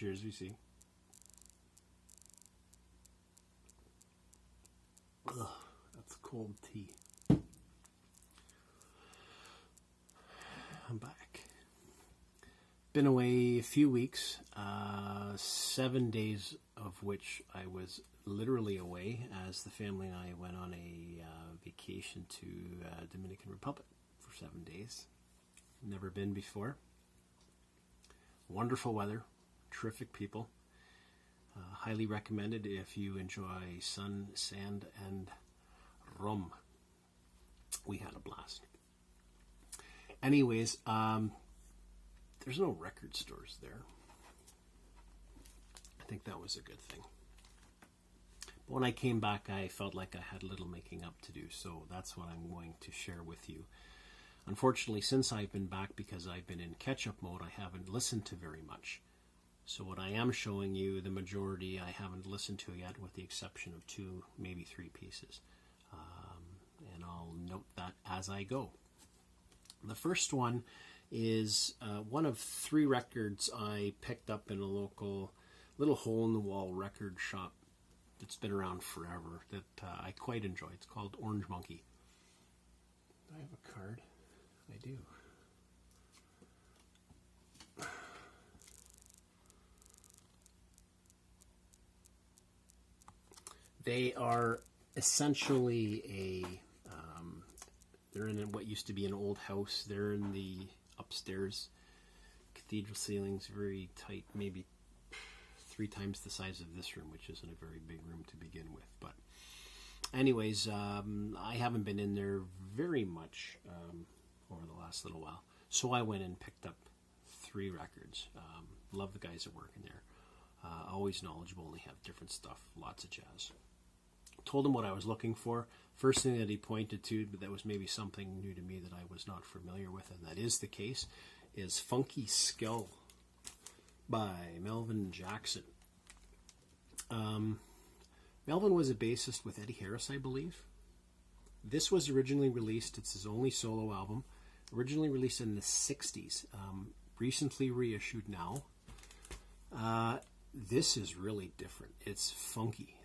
Cheers, we see. Ugh, that's cold tea. I'm back. Been away a few weeks, 7 days of which I was literally away, as the family and I went on a vacation to Dominican Republic for 7 days. Never been before. Wonderful weather, terrific people. Highly recommended if you enjoy sun, sand, and rum. We had a blast. Anyways, there's no record stores there. I think that was a good thing. But when I came back, I felt like I had a little making up to do, so that's what I'm going to share with you. Unfortunately, since I've been back, because I've been in catch-up mode, I haven't listened to very much. So what I am showing you, the majority I haven't listened to yet, with the exception of 2, maybe 3 pieces. And I'll note that as I go. The first one is one of 3 records I picked up in a local little hole-in-the-wall record shop that's been around forever that I quite enjoy. It's called Orange Monkey. Do I have a card? I do. They are essentially they're in what used to be an old house. They're in the upstairs. Cathedral ceilings, very tight, maybe 3 times the size of this room, which isn't a very big room to begin with. But anyways, I haven't been in there very much over the last little while. So I went and picked up 3 records. Love the guys that work in there. Always knowledgeable, and they have different stuff, lots of jazz. Told him what I was looking for. First thing that he pointed to, but that was maybe something new to me that I was not familiar with, and that is the case, is Funky Skull by Melvin Jackson. Melvin was a bassist with Eddie Harris, I believe. This was originally released, it's his only solo album, originally released in the 60s, recently reissued now. This is really different. It's funky.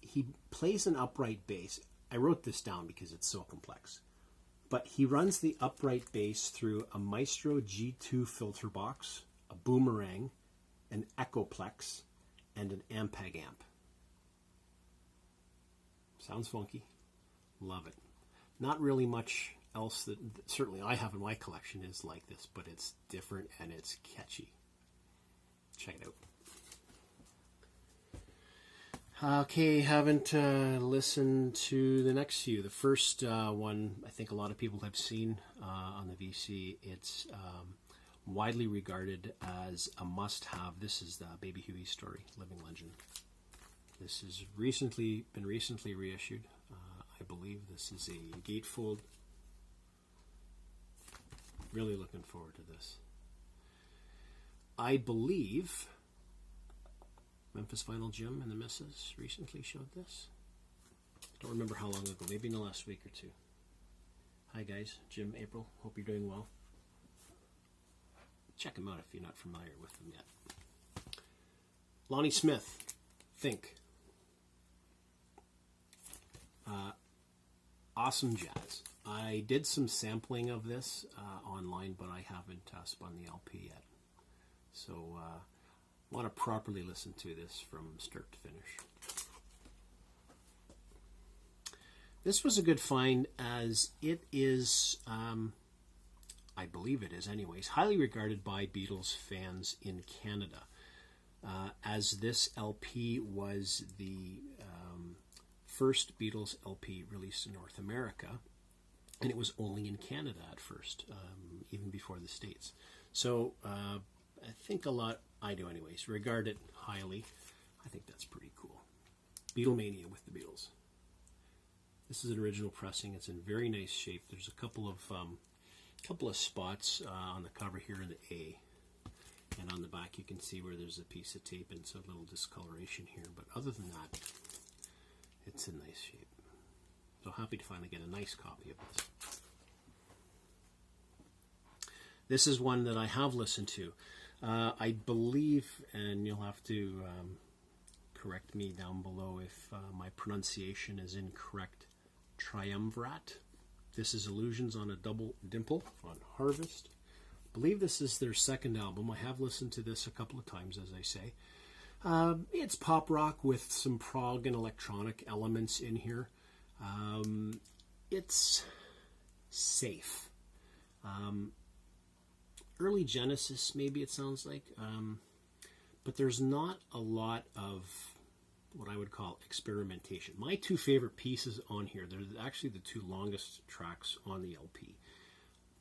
He plays an upright bass. I wrote this down because it's so complex. But he runs the upright bass through a Maestro G2 filter box, a boomerang, an Echoplex, and an Ampeg amp. Sounds funky. Love it. Not really much else that certainly I have in my collection is like this, but it's different and it's catchy. Check it out. Okay, haven't listened to the next few. The first one, I think a lot of people have seen on the VC. It's widely regarded as a must-have. This is the Baby Huey story, Living Legend. This has been recently reissued. I believe this is a gatefold. Really looking forward to this. I believe Memphis Vinyl Jim and the Misses recently showed this. Don't remember how long ago, maybe in the last week or 2. Hi guys, Jim, April, hope you're doing well. Check them out if you're not familiar with them yet. Lonnie Smith, Think. Awesome jazz. I did some sampling of this online, but I haven't spun the LP yet. So want to properly listen to this from start to finish. This was a good find, as it is, I believe it is anyways, highly regarded by Beatles fans in Canada, as this LP was the first Beatles LP released in North America, and it was only in Canada at first, even before the States. So I think I do anyways, regard it highly. I think that's pretty cool. Beatles Mania with the Beatles. This is an original pressing. It's in very nice shape. There's a couple of spots on the cover here in the A, and on the back you can see where there's a piece of tape and some little discoloration here. But other than that, it's in nice shape. So happy to finally get a nice copy of this. This is one that I have listened to. I believe, and you'll have to correct me down below if my pronunciation is incorrect, Triumvirate. This is Illusions on a Double Dimple on Harvest. I believe this is their second album. I have listened to this a couple of times, as I say. It's pop rock with some prog and electronic elements in here. It's safe. Early Genesis, maybe it sounds like. But there's not a lot of what I would call experimentation. My two favorite pieces on here, they're actually the two longest tracks on the LP.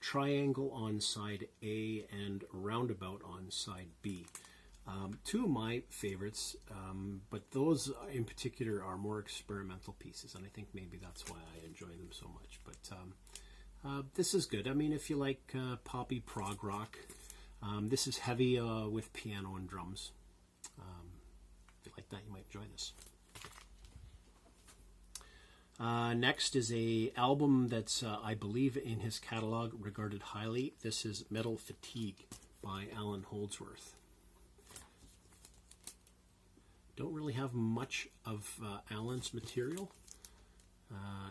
Triangle on side A and Roundabout on side B. Two of my favorites, but those in particular are more experimental pieces, and I think maybe that's why I enjoy them so much. But this is good. I mean, if you like poppy prog rock, this is heavy with piano and drums. If you like that, you might enjoy this. Next is a album that's, I believe, in his catalog, regarded highly. This is Metal Fatigue by Alan Holdsworth. Don't really have much of Alan's material.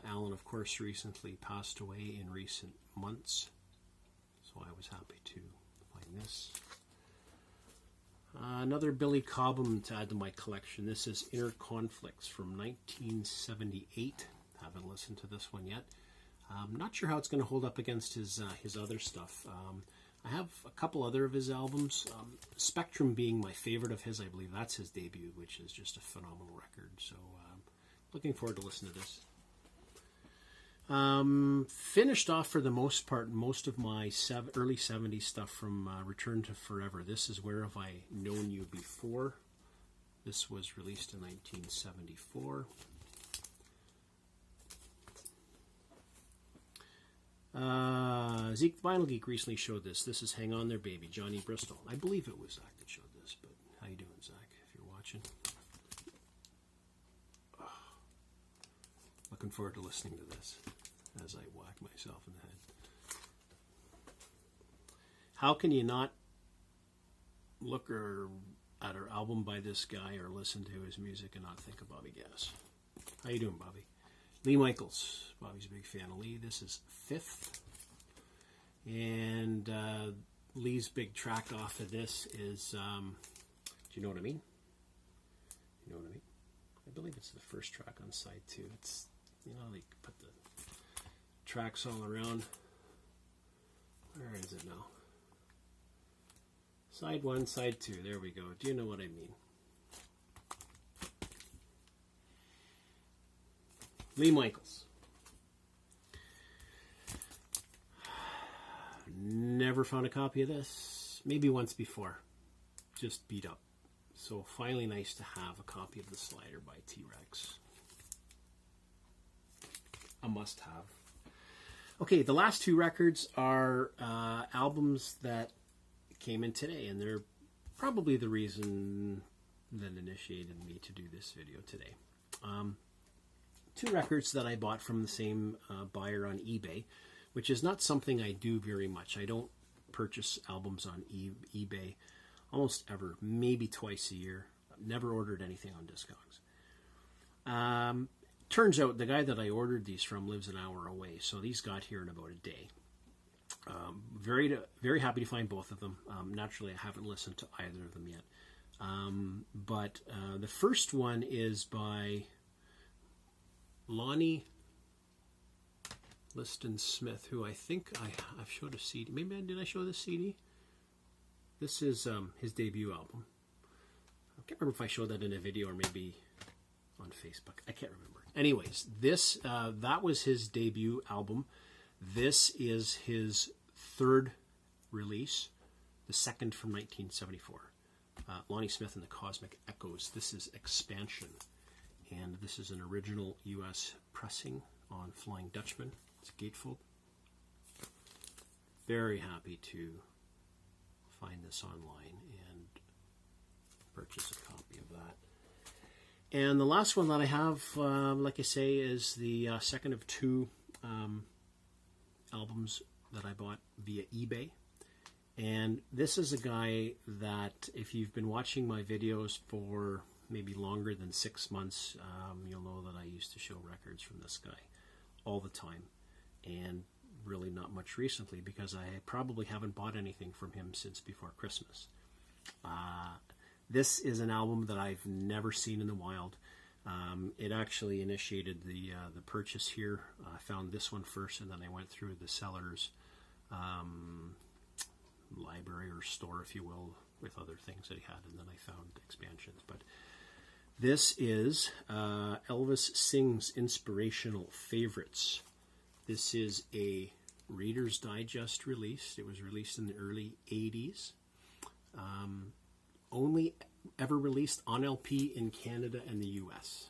Alan, of course, recently passed away in recent months, so I was happy to find this. Another Billy Cobham to add to my collection. This is Inner Conflicts from 1978. Haven't listened to this one yet. Not sure how it's going to hold up against his other stuff. I have a couple other of his albums. Spectrum being my favorite of his. I believe that's his debut, which is just a phenomenal record. So looking forward to listening to this. Finished off for the most part most of my early 70s stuff from Return to Forever. This is Where Have I Known You Before. This was released in 1974. Zeke the Vinyl Geek recently showed this. This is Hang On There Baby, Johnny Bristol. I believe it was Zach that showed this, but how you doing, Zach, if you're watching? Oh, looking forward to listening to this as I whack myself in the head. How can you not look at an album by this guy or listen to his music and not think of Bobby Gass? How you doing, Bobby? Lee Michaels. Bobby's a big fan of Lee. This is Fifth. And Lee's big track off of this is, do you know what I mean? You know what I mean? I believe it's the first track on side 2. It's, you know, they put the tracks all around. Where is it now? Side 1, side 2. There we go. Do you know what I mean? Lee Michaels. Never found a copy of this. Maybe once before. Just beat up. So finally nice to have a copy of The Slider by T-Rex. A must-have. Okay, the last two records are albums that came in today, and they're probably the reason that initiated me to do this video today. Two records that I bought from the same buyer on eBay, which is not something I do very much. I don't purchase albums on eBay almost ever, maybe twice a year. I've never ordered anything on Discogs. Turns out the guy that I ordered these from lives an hour away, so these got here in about a day. Very happy to find both of them. Naturally, I haven't listened to either of them yet. But the first one is by Lonnie Smith, who I think I've showed a CD. Maybe did I show this CD? This is his debut album. I can't remember if I showed that in a video or maybe on Facebook. I can't remember. Anyways, this that was his debut album. This is his third release, the second from 1974. Lonnie Smith and the Cosmic Echoes. This is Expansion, and this is an original U.S. pressing on Flying Dutchman. It's gatefold. Very happy to find this online and purchase a copy of that. And the last one that I have, like I say, is the second of two albums that I bought via eBay. And this is a guy that, if you've been watching my videos for maybe longer than 6 months, you'll know that I used to show records from this guy all the time, and really not much recently, because I probably haven't bought anything from him since before Christmas. This is an album that I've never seen in the wild. It actually initiated the purchase here. I found this one first, and then I went through the seller's library or store, if you will, with other things that he had, and then I found expansions. But this is Elvis Sings Inspirational Favorites. This is a Reader's Digest release. It was released in the early 80s. Only ever released on LP in Canada and the US.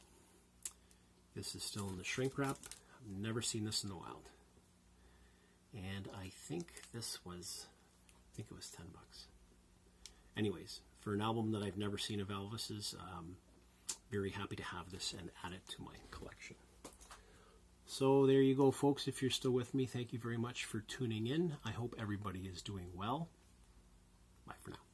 This is still in the shrink wrap. I've never seen this in the wild. And I think it was 10 bucks. Anyways, for an album that I've never seen of Elvis's, very happy to have this and add it to my collection. So there you go, folks. If you're still with me, thank you very much for tuning in. I hope everybody is doing well. Bye for now.